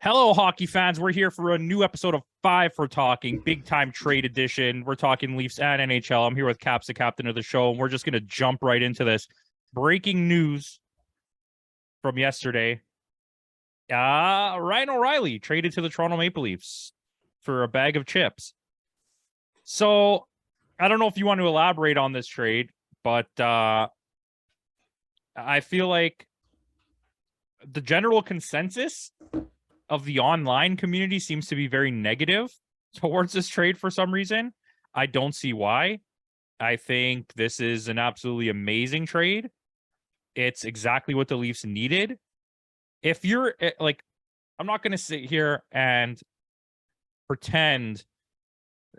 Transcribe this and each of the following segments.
Hello, hockey fans. We're here for a new episode of Five for Talking, big time trade edition. We're talking Leafs and NHL. I'm here with Caps, the captain of the show, and we're just going to jump right into this. Breaking news from yesterday. Ryan O'Reilly traded to the Toronto Maple Leafs for a bag of chips. So I don't know if you want to elaborate on this trade, but I feel like the general consensus of the online community seems to be very negative towards this trade for some reason. I don't see why. I think this is an absolutely amazing trade. It's exactly what the Leafs needed. If you're like, I'm not going to sit here and pretend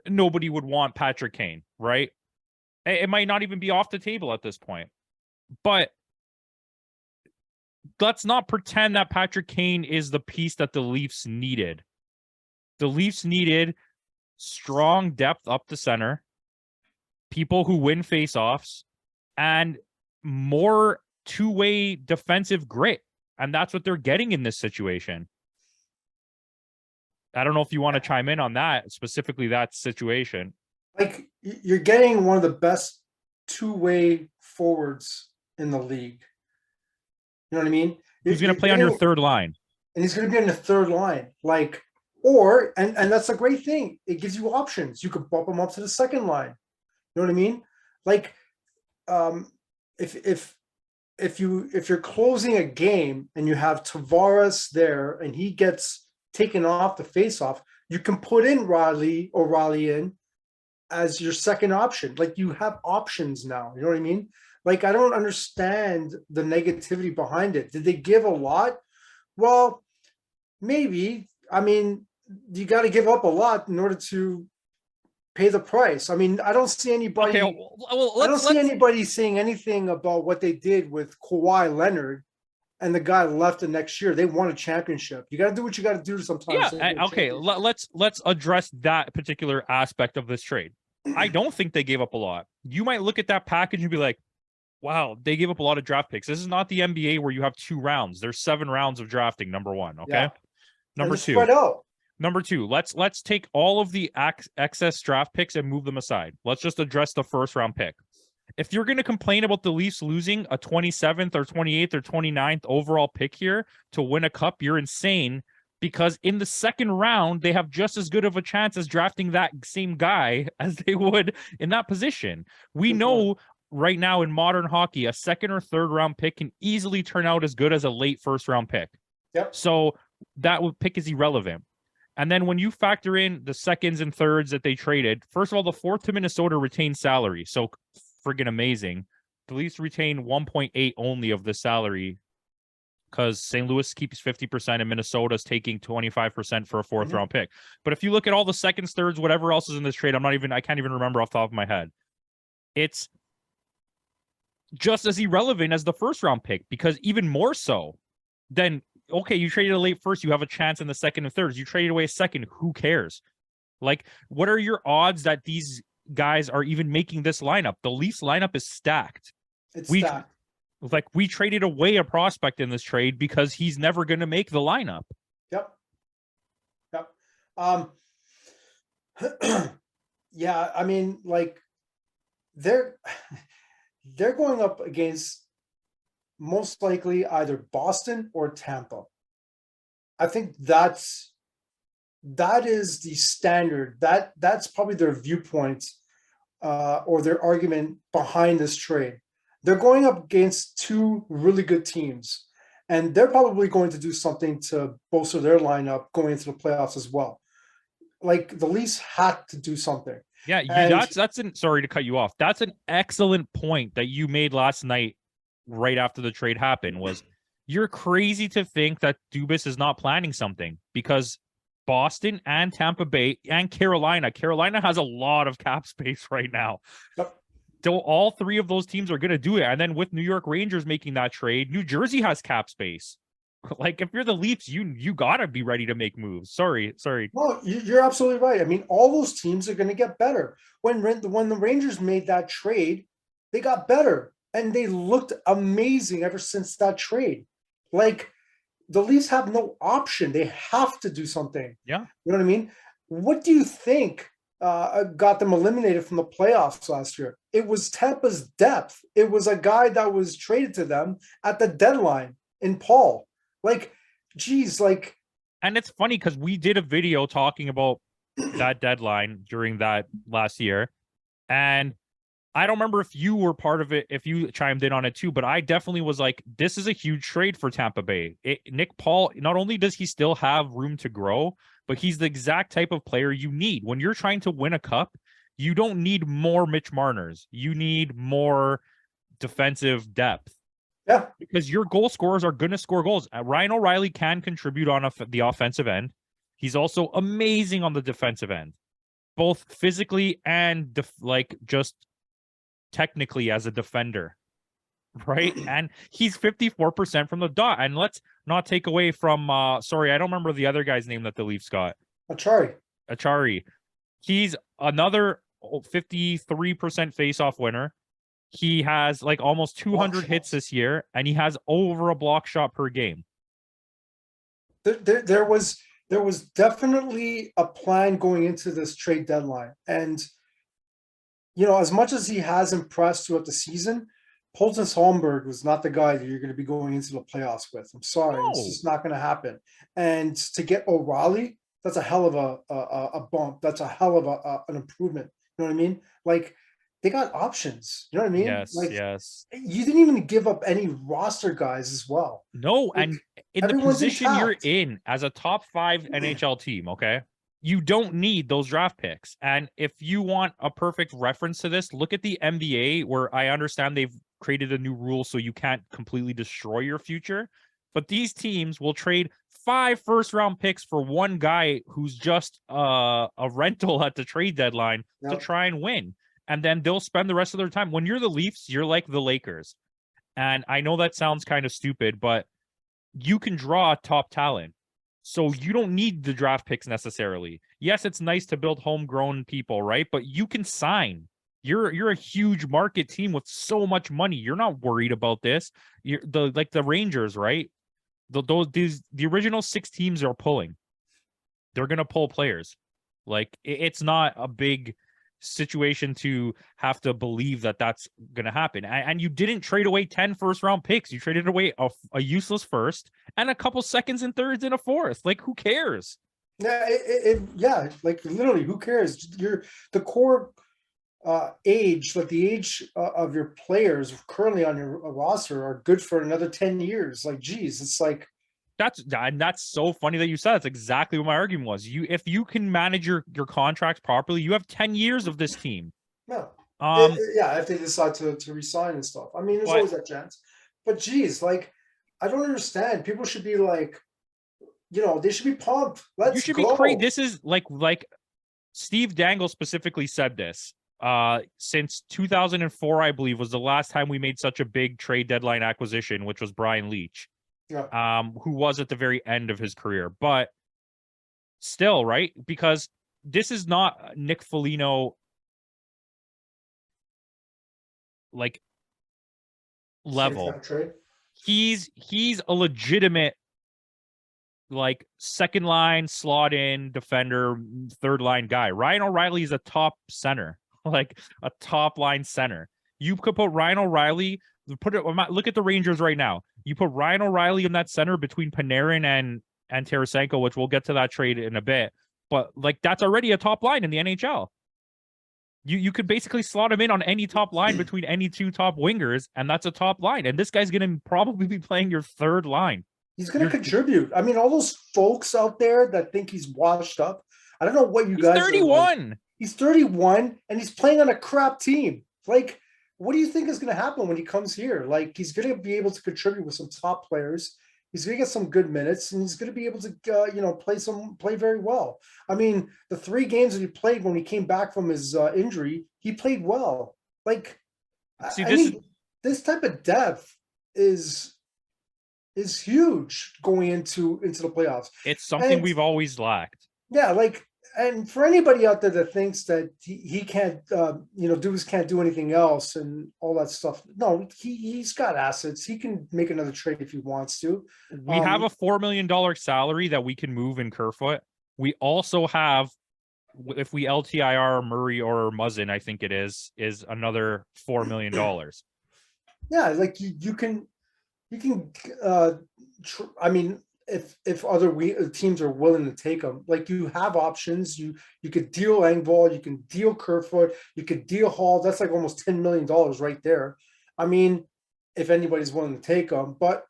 nobody would want Patrick Kane, right? It might not even be off the table at this point. But let's not pretend that Patrick Kane is the piece that the Leafs needed. The Leafs needed strong depth up the center, people who win faceoffs, and more two-way defensive grit. And that's what they're getting in this situation. I don't know if you want to chime in on that, specifically that situation. Like, you're getting one of the best two-way forwards in the league. You know what I mean? He's going to play on your third line. And he's going to be on the third line. Like, and that's a great thing. It gives you options. You could bump him up to the second line. You know what I mean? Like, if you're closing a game and you have Tavares there and he gets taken off the faceoff, you can put in O'Reilly in as your second option. Like, you have options now. You know what I mean? Like, I don't understand the negativity behind it. Did they give a lot? Well, maybe. I mean, you got to give up a lot in order to pay the price. I mean, I don't see anybody. Okay, well, I don't see anybody saying anything about what they did with Kawhi Leonard, and the guy left the next year. They won a championship. You got to do what you got to do sometimes. Yeah. Okay. Let's address that particular aspect of this trade. I don't think they gave up a lot. You might look at that package and be like, wow, they gave up a lot of draft picks. This is not the NBA where you have 2 rounds. There's 7 rounds of drafting, number one. Okay. Yeah. Number two, let's take all of the excess draft picks and move them aside. Let's just address the first round pick. If you're going to complain about the Leafs losing a 27th or 28th or 29th overall pick here to win a cup, you're insane, because in the second round, they have just as good of a chance as drafting that same guy as they would in that position. We know right now in modern hockey, a second or third round pick can easily turn out as good as a late first round pick. Yep. So that pick is irrelevant. And then when you factor in the seconds and thirds that they traded, first of all, the fourth to Minnesota retained salary. So friggin' amazing. The Leafs retain 1.8 only of the salary because St. Louis keeps 50% and Minnesota's taking 25% for a fourth round pick. But if you look at all the seconds, thirds, whatever else is in this trade, I can't even remember off the top of my head. It's just as irrelevant as the first round pick, because even more so than, okay, you traded a late first, you have a chance in the second and thirds. You traded away a second, who cares? Like, what are your odds that these guys are even making this lineup? The Leafs lineup is stacked. It's stacked. Like, we traded away a prospect in this trade because he's never going to make the lineup. Yep. Yeah, I mean, like, they're going up against most likely either Boston or Tampa. I think that is the standard. That's probably their viewpoint or their argument behind this trade. They're going up against 2 really good teams, and they're probably going to do something to bolster their lineup going into the playoffs as well. Like, the Leafs had to do something. Yeah, sorry to cut you off. That's an excellent point that you made last night right after the trade happened, was you're crazy to think that Dubas is not planning something, because Boston and Tampa Bay and Carolina has a lot of cap space right now. Yep. So all 3 of those teams are going to do it. And then with New York Rangers making that trade, New Jersey has cap space. Like, if you're the Leafs, you got to be ready to make moves. Sorry. No, you're absolutely right. I mean, all those teams are going to get better. When the Rangers made that trade, they got better, and they looked amazing ever since that trade. Like, the Leafs have no option. They have to do something. Yeah. You know what I mean? What do you think got them eliminated from the playoffs last year? It was Tampa's depth. It was a guy that was traded to them at the deadline in Paul. Like, geez, like. And it's funny because we did a video talking about that deadline during that last year. And I don't remember if you were part of it, if you chimed in on it too, but I definitely was like, this is a huge trade for Tampa Bay. Nick Paul, not only does he still have room to grow, but he's the exact type of player you need. When you're trying to win a cup, you don't need more Mitch Marners. You need more defensive depth. Yeah. Because your goal scorers are going to score goals. Ryan O'Reilly can contribute on the offensive end. He's also amazing on the defensive end, both physically and just technically as a defender, right? And he's 54% from the dot. And let's not take away from sorry, I don't remember the other guy's name that the Leafs got. Achari. He's another 53% face-off winner. He has like almost 200 hits this year, and he has over a block shot per game. There was definitely a plan going into this trade deadline. And, you know, as much as he has impressed throughout the season, Poltons Holmberg was not the guy that you're going to be going into the playoffs with. I'm sorry. No. It's just not going to happen. And to get O'Reilly, that's a hell of a bump. That's a hell of an improvement. You know what I mean? Like, they got options. You know what I mean? Yes, like, yes. You didn't even give up any roster guys as well. No, like, and in the position you're in as a top 5 NHL team, okay, you don't need those draft picks. And if you want a perfect reference to this, look at the NBA, where I understand they've created a new rule so you can't completely destroy your future. But these teams will trade 5 first-round picks for one guy who's just a rental at the trade deadline to try and win. And then they'll spend the rest of their time. When you're the Leafs, you're like the Lakers. And I know that sounds kind of stupid, but you can draw top talent. So you don't need the draft picks necessarily. Yes, it's nice to build homegrown people, right? But you can sign. You're a huge market team with so much money. You're not worried about this. You're the Rangers, right? The original 6 teams are pulling. They're gonna pull players. Like, it's not a big situation to have to believe that that's going to happen. And you didn't trade away 10 first-round picks. You traded away a useless first and a couple seconds and thirds and a fourth. Like, who cares? Yeah, like, literally, who cares? You're the core age, like the age of your players currently on your roster are good for another 10 years. Like, geez, it's like, that's so funny that you said. That's exactly what my argument was. If you can manage your contracts properly, you have 10 years of this team. Yeah. If they decide to resign and stuff. I mean, there's always that chance. But geez, like, I don't understand. People should be like, you know, they should be pumped. You should go. Be crazy. This is like Steve Dangle specifically said this. Since 2004, I believe, was the last time we made such a big trade deadline acquisition, which was Brian Leetch. Yeah. Who was at the very end of his career, but still, right? Because this is not Nick Foligno like level. He's a legitimate like second line slot in defender, third line guy. Ryan O'Reilly is a top center, like a top line center. You could put Ryan O'Reilly. Look at the Rangers right now. You put Ryan O'Reilly in that center between Panarin and Tarasenko, which we'll get to that trade in a bit. But like, that's already a top line in the NHL. You could basically slot him in on any top line between any 2 top wingers, and that's a top line. And this guy's going to probably be playing your third line. He's going to contribute. I mean, all those folks out there that think he's washed up, I don't know what you guys 31. Are like. He's 31, and he's playing on a crap team. Like, what do you think is going to happen when he comes here? Like, he's going to be able to contribute with some top players. He's going to get some good minutes, and he's going to be able to, play very well. I mean, the 3 games that he played when he came back from his injury, he played well. Like, this type of depth is huge going into the playoffs. It's something we've always lacked. Yeah, like, And for anybody out there that thinks that he can't, Dubas can't do anything else and all that stuff. No, he's got assets. He can make another trade if he wants to. We have a $4 million salary that we can move in Kerfoot. We also have, if we LTIR Murray or Muzzin, I think it is another $4 million. Yeah, like you can, I mean, if other teams are willing to take them, like you have options. You could deal Engvall, you can deal Kerfoot, you could deal Hall. That's like almost $10 million right there. I mean, if anybody's willing to take them, but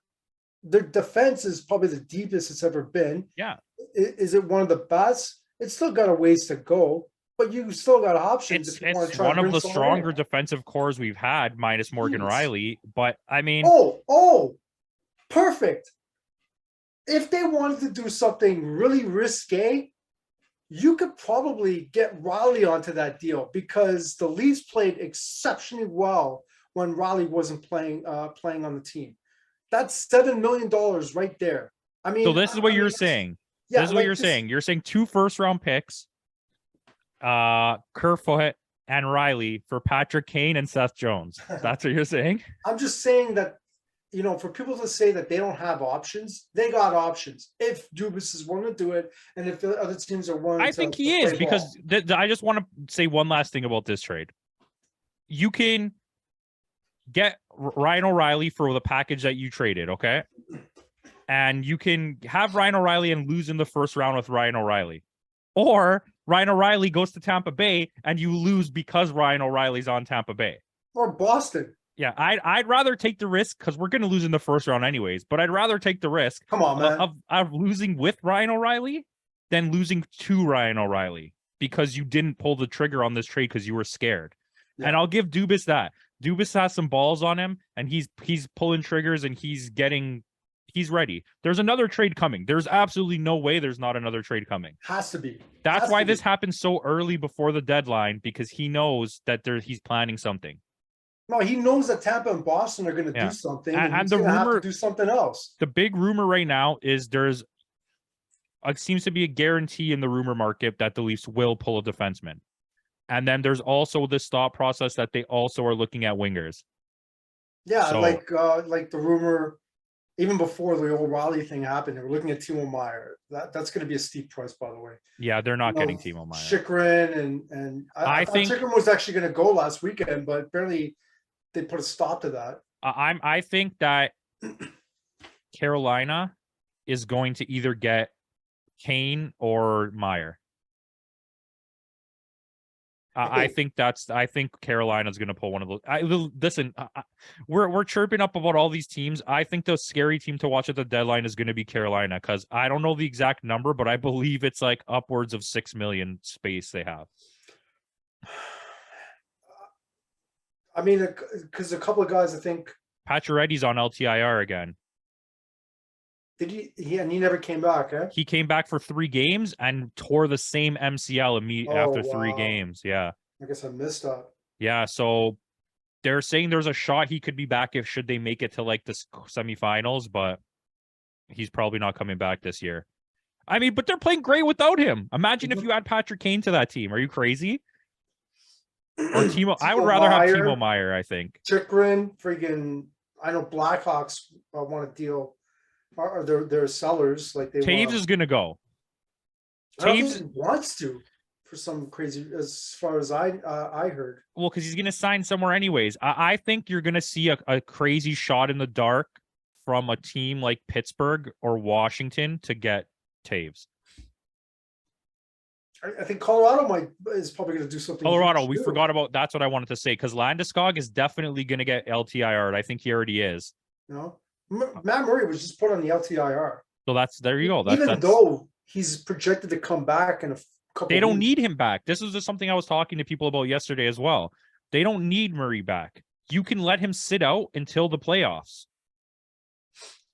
their defense is probably the deepest it's ever been. Yeah. Is it one of the best? It's still got a ways to go, but you still got options. It's one of the stronger defensive cores we've had, minus Morgan Riley. But I mean, perfect. If they wanted to do something really risque, you could probably get Riley onto that deal because the Leafs played exceptionally well when Riley wasn't playing on the team. That's $7 million right there. I mean, so this is what you're saying. Yeah, this is what you're saying. You're saying 2 first-round picks, Kerfoot and Riley for Patrick Kane and Seth Jones. That's what you're saying? I'm just saying that, for people to say that they don't have options, they got options. If Dubas is willing to do it, and if the other teams are willing, I think he is, because I just want to say one last thing about this trade. You can get Ryan O'Reilly for the package that you traded, okay? And you can have Ryan O'Reilly and lose in the first round with Ryan O'Reilly. Or Ryan O'Reilly goes to Tampa Bay and you lose because Ryan O'Reilly's on Tampa Bay. Or Boston. Yeah, I'd rather take the risk, because we're going to lose in the first round anyways, but I'd rather take the risk of losing with Ryan O'Reilly than losing to Ryan O'Reilly, because you didn't pull the trigger on this trade because you were scared. Yeah. And I'll give Dubas that. Dubas has some balls on him, and he's pulling triggers, and he's ready. There's another trade coming. There's absolutely no way there's not another trade coming. Has to be. That's why this happened so early before the deadline, because he knows that he's planning something. No, he knows that Tampa and Boston are going to do something, and the rumor have to do something else. The big rumor right now is it seems to be a guarantee in the rumor market that the Leafs will pull a defenseman. And then there's also this thought process that they also are looking at wingers. Yeah, so, like the rumor, even before the old Riley thing happened, they were looking at Timo Meier. That's going to be a steep price, by the way. Yeah, they're not getting Timo Meier. Chychrun and I think Chychrun was actually going to go last weekend, but apparently they put a stop to that. I think that Carolina is going to either get Kane or Meier. I think Carolina's going to pull one of those. Listen, we're chirping up about all these teams. I think the scary team to watch at the deadline is going to be Carolina, because I don't know the exact number, but I believe it's like upwards of 6 million space they have. I mean, because a couple of guys, I think Pacioretty's on LTIR again. Did he? And he never came back, eh? He came back for 3 games and tore the same MCL after 3 games. Yeah. I guess I missed that. Yeah, so they're saying there's a shot he could be back should they make it to like the semifinals, but he's probably not coming back this year. I mean, but they're playing great without him. Imagine if you add Patrick Kane to that team. Are you crazy? Or Timo I would rather have Timo Meier, I think. Chychrun, freaking, I know Blackhawks want to deal. Or they're sellers, like they. Taves is gonna go. Taves wants to, for some crazy, as far as I heard. Well, because he's gonna sign somewhere anyways. I think you're gonna see a crazy shot in the dark from a team like Pittsburgh or Washington to get Taves. I think Colorado is probably going to do something. Colorado, we forgot about. That's what I wanted to say, because Landeskog is definitely going to get LTIR'd. I think he already is. Matt Murray was just put on the LTIR. So there you go. Even though he's projected to come back in a couple. They don't need him back. This is just something I was talking to people about yesterday as well. They don't need Murray back. You can let him sit out until the playoffs.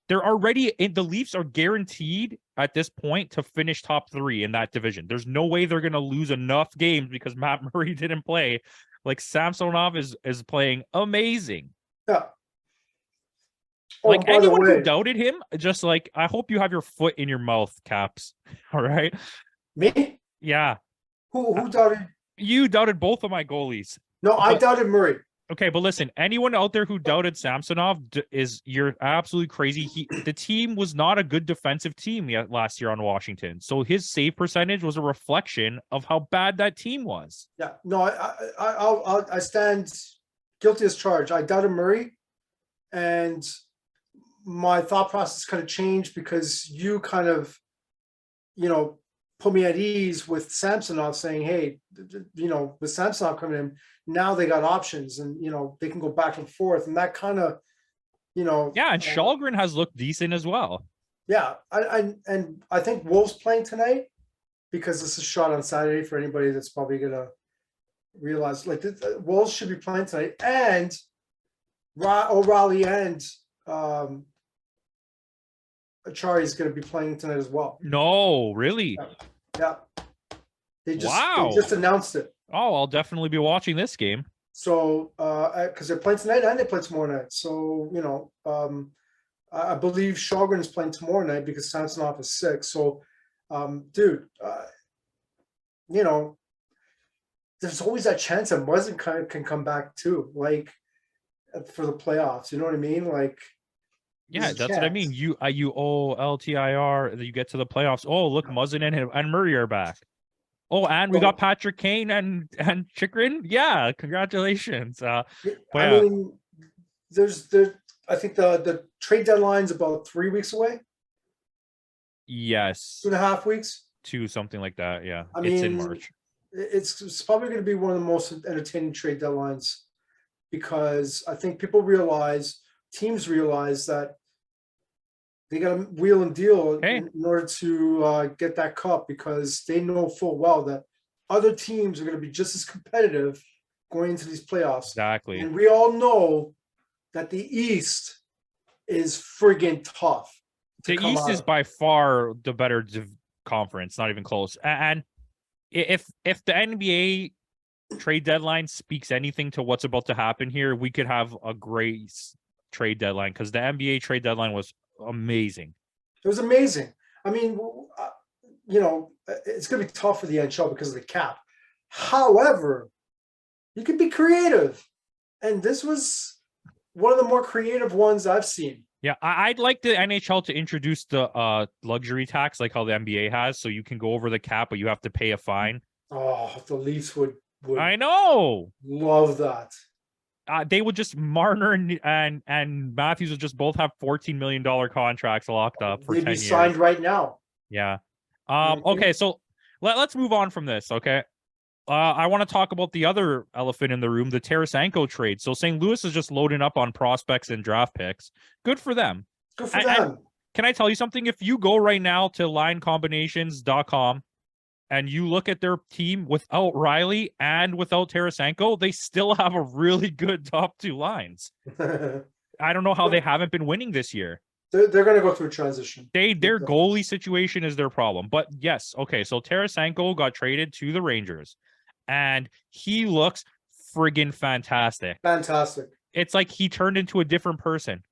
They're already the Leafs are guaranteed at this point to finish top 3 in that division. There's no way they're going to lose enough games because Matt Murray didn't play. Like Samsonov is playing amazing. Yeah. Like anyone who doubted him, just like I hope you have your foot in your mouth, Caps. All right. Me? Yeah. Who doubted? You doubted both of my goalies. No, I But doubted Murray. okay, but listen, anyone out there who doubted Samsonov is you're absolutely crazy. The team was not a good defensive team yet last year on Washington, so his save percentage was a reflection of how bad that team was. Yeah, no, I stand guilty as charged. I doubted Murray, and my thought process kind of changed because you kind of, put me at ease with Samsonov saying, hey, with Samsonov coming in, now they got options and, they can go back and forth. And that kind of, Yeah, and Shalgren has looked decent as well. yeah. I think Wolves playing tonight because this is shot on Saturday for anybody that's probably going to realize like Wolves should be playing tonight, and O'Reilly and Achari is going to be playing tonight as well. No, really? Yeah. They just announced it. Oh, I'll definitely be watching this game. So, because they're playing tonight and they play tomorrow night. So, I believe Shalgren is playing tomorrow night because Samsonov is sick. So, dude, there's always that chance that Muzzin can come back too, like for the playoffs. You know what I mean? Like, yeah, that's what I mean. You LTIR, you get to the playoffs. Oh, look, Muzzin and Murray are back. Oh, and we got Patrick Kane and Chikrin. Yeah, congratulations. But I mean, I think the trade deadline's about 3 weeks away. Yes, 2.5 weeks. 2, something like that. Yeah, I it's mean, in March. It's probably going to be one of the most entertaining trade deadlines because I think teams realize that they got to wheel and deal in order to get that cup, because they know full well that other teams are going to be just as competitive going into these playoffs. Exactly. And we all know that the East is friggin' tough. The East is by far the better conference, not even close. And if the NBA trade deadline speaks anything to what's about to happen here, we could have a great trade deadline, because the NBA trade deadline was amazing. It was amazing. I mean, it's going to be tough for the NHL because of the cap. However, you can be creative. And this was one of the more creative ones I've seen. Yeah, I'd like the NHL to introduce the luxury tax like how the NBA has, so you can go over the cap, but you have to pay a fine. Oh, the Leafs would I know. Love that. They would just Marner and Matthews would just both have $14 million contracts locked up for 10 years. They'd be signed right now. Yeah. Okay, so let's move on from this, okay? I want to talk about the other elephant in the room, the Tarasenko trade. So St. Louis is just loading up on prospects and draft picks. Good for them. Good for them. Can I tell you something? If you go right now to linecombinations.com and you look at their team without Riley and without Tarasenko, they still have a really good top 2 lines. I don't know how they haven't been winning this year. They're going to go through a transition. Their goalie situation is their problem. But yes, okay, so Tarasenko got traded to the Rangers, and he looks friggin' fantastic. Fantastic. It's like he turned into a different person.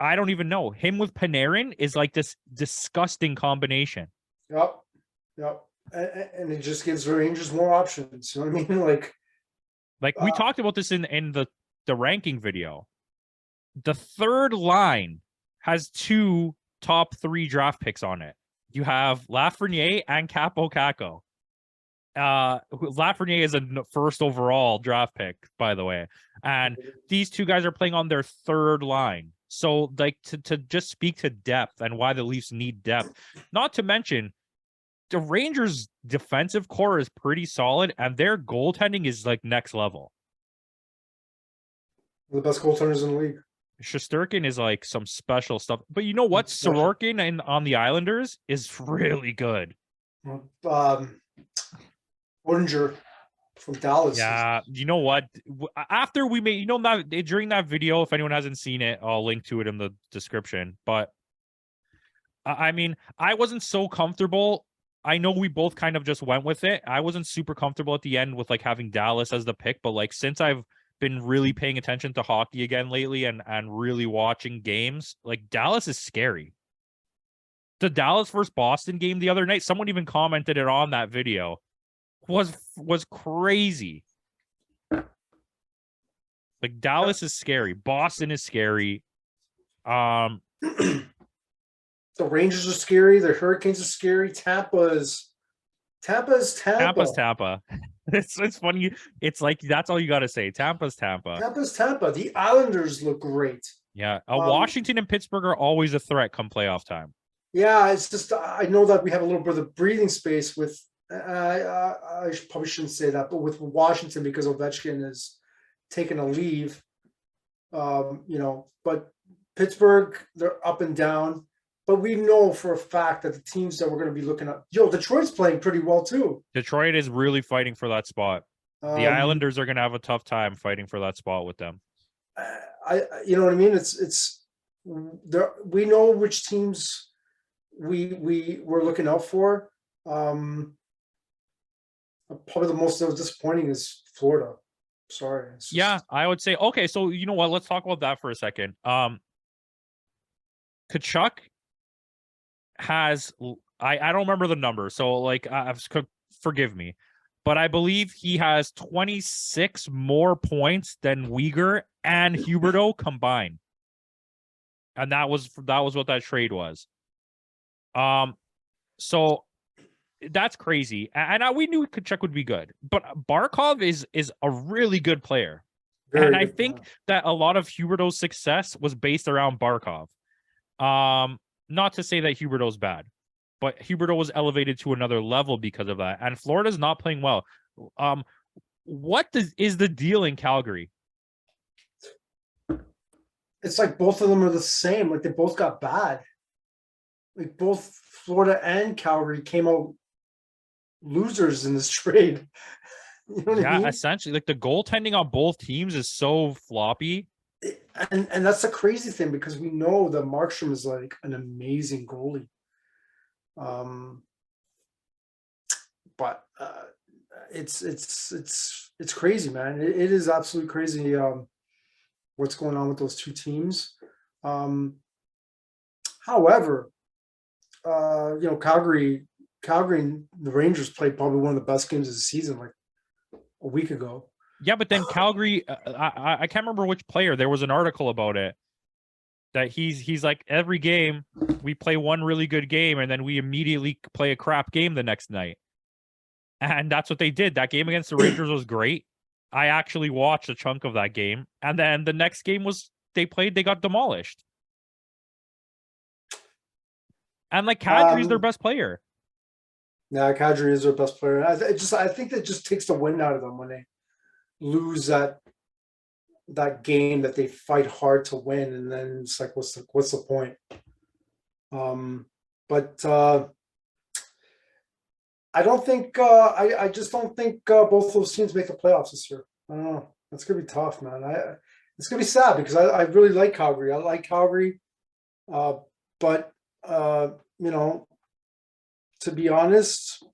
I don't even know. Him with Panarin is like this disgusting combination. Yep. And it just gives the Rangers more options. You know what I mean? Like we talked about this in the ranking video. The third line has 2 top 3 draft picks on it. You have Lafreniere and Campo. Lafreniere is a first overall draft pick, by the way. And these 2 guys are playing on their third line. So, like, to just speak to depth and why the Leafs need depth, not to mention the Rangers' defensive core is pretty solid, and their goaltending is like next level. The best goaltenders in the league. Shesterkin is like some special stuff. But you know what? Sorokin on the Islanders is really good. Oettinger from Dallas. Yeah, you know what? After we made, that during that video, if anyone hasn't seen it, I'll link to it in the description. But I mean, I wasn't so comfortable. I know we both kind of just went with it. I wasn't super comfortable at the end with like having Dallas as the pick, but like since I've been really paying attention to hockey again lately and really watching games, like Dallas is scary. The Dallas versus Boston game the other night, someone even commented it on that video, was crazy. Like, Dallas is scary. Boston is scary. The Rangers are scary. The Hurricanes are scary. Tampa's Tampa. Tampa's Tampa. It's funny. It's like, that's all you got to say. Tampa's Tampa. Tampa's Tampa. The Islanders look great. Yeah. Washington and Pittsburgh are always a threat come playoff time. Yeah, it's just I know that we have a little bit of breathing space with. I probably shouldn't say that, but with Washington, because Ovechkin is taking a leave. But Pittsburgh, they're up and down. But we know for a fact that the teams that we're going to be looking at, Detroit's playing pretty well too. Detroit is really fighting for that spot. The Islanders are going to have a tough time fighting for that spot with them. You know what I mean? It's there. We know which teams we're looking out for. Probably the most disappointing is Florida. Sorry. Yeah, I would say, okay, so you know what? Let's talk about that for a second. Tkachuk has, I don't remember the number, so like, forgive me, but I believe he has 26 more points than Weegar and Huberdeau combined, and that was what that trade was. So that's crazy, and we knew Tkachuk would be good, but Barkov is a really good player. And I think that a lot of Huberdeau's success was based around Barkov. Not to say that Huberdeau's bad, but Huberdeau was elevated to another level because of that. And Florida's not playing well. What is the deal in Calgary? It's like both of them are the same. Like, they both got bad. Like, both Florida and Calgary came out losers in this trade. You know what I mean? Essentially, like, the goaltending on both teams is so floppy. And that's the crazy thing, because we know that Markstrom is like an amazing goalie. But it's crazy, man. It is absolutely crazy. What's going on with those two teams? However, Calgary and the Rangers played probably one of the best games of the season, like a week ago. Yeah, but then Calgary, I can't remember which player. There was an article about it that he's like, every game we play one really good game and then we immediately play a crap game the next night. And that's what they did. That game against the Rangers was great. I actually watched a chunk of that game. And then the next game they got demolished. And like, Kadri's their best player. Yeah, Kadri is their best player. I think that just takes the wind out of them when they lose that game that they fight hard to win, and then it's like, what's the point? But I don't think I just don't think both those teams make the playoffs this year. I don't know. It's gonna be tough, man. It's gonna be sad because I really like Calgary. I like Calgary, but to be honest,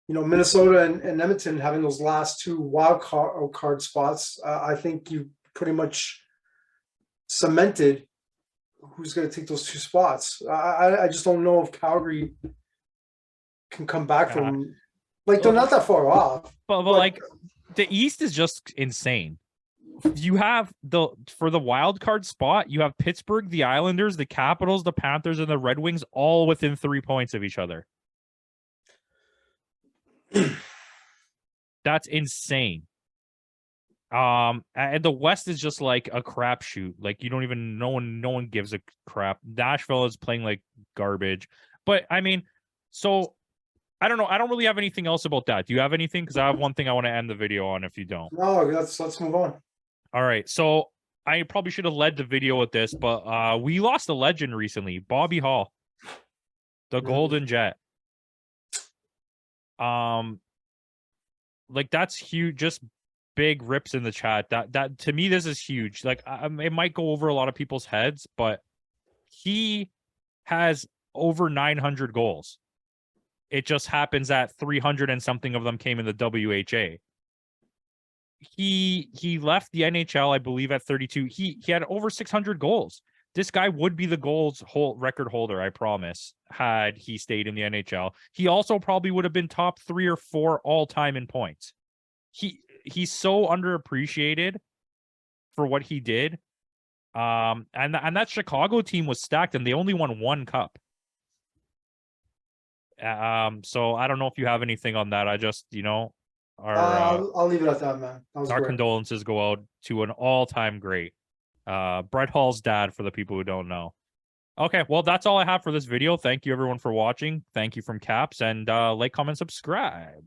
Minnesota and Edmonton having those last two wild card spots, I think you pretty much cemented who's going to take those two spots. I just don't know if Calgary can come back from, like, they're not that far off. But like, the East is just insane. You have for the wild card spot, you have Pittsburgh, the Islanders, the Capitals, the Panthers, and the Red Wings all within 3 points of each other. That's insane. And the West is just like a crapshoot. Like, you don't even, no one gives a crap. Nashville is playing like garbage. But I mean, so I don't know. I don't really have anything else about that. Do you have anything? Because I have one thing I want to end the video on if you don't. No, let's move on. All right. So I probably should have led the video with this, but we lost a legend recently, Bobby Hall, the Golden Jet. Like, that's huge. Just big rips in the chat. That to me, this is huge. Like, it might go over a lot of people's heads, but he has over 900 goals. It just happens that 300 and something of them came in the WHA. He left the NHL, I believe, at 32. He had over 600 goals. This guy would be the record holder, I promise, had he stayed in the NHL. He also probably would have been top 3 or 4 all time in points. He's so underappreciated for what he did. And that Chicago team was stacked, and they only won 1 cup. So I don't know if you have anything on that. I just, I'll leave it at that, man. That was our great. condolences go out to an all-time great. Brett Hall's dad, for the people who don't know. Okay, well, that's all I have for this video. Thank you, everyone, for watching. Thank you from Caps, and like, comment, subscribe.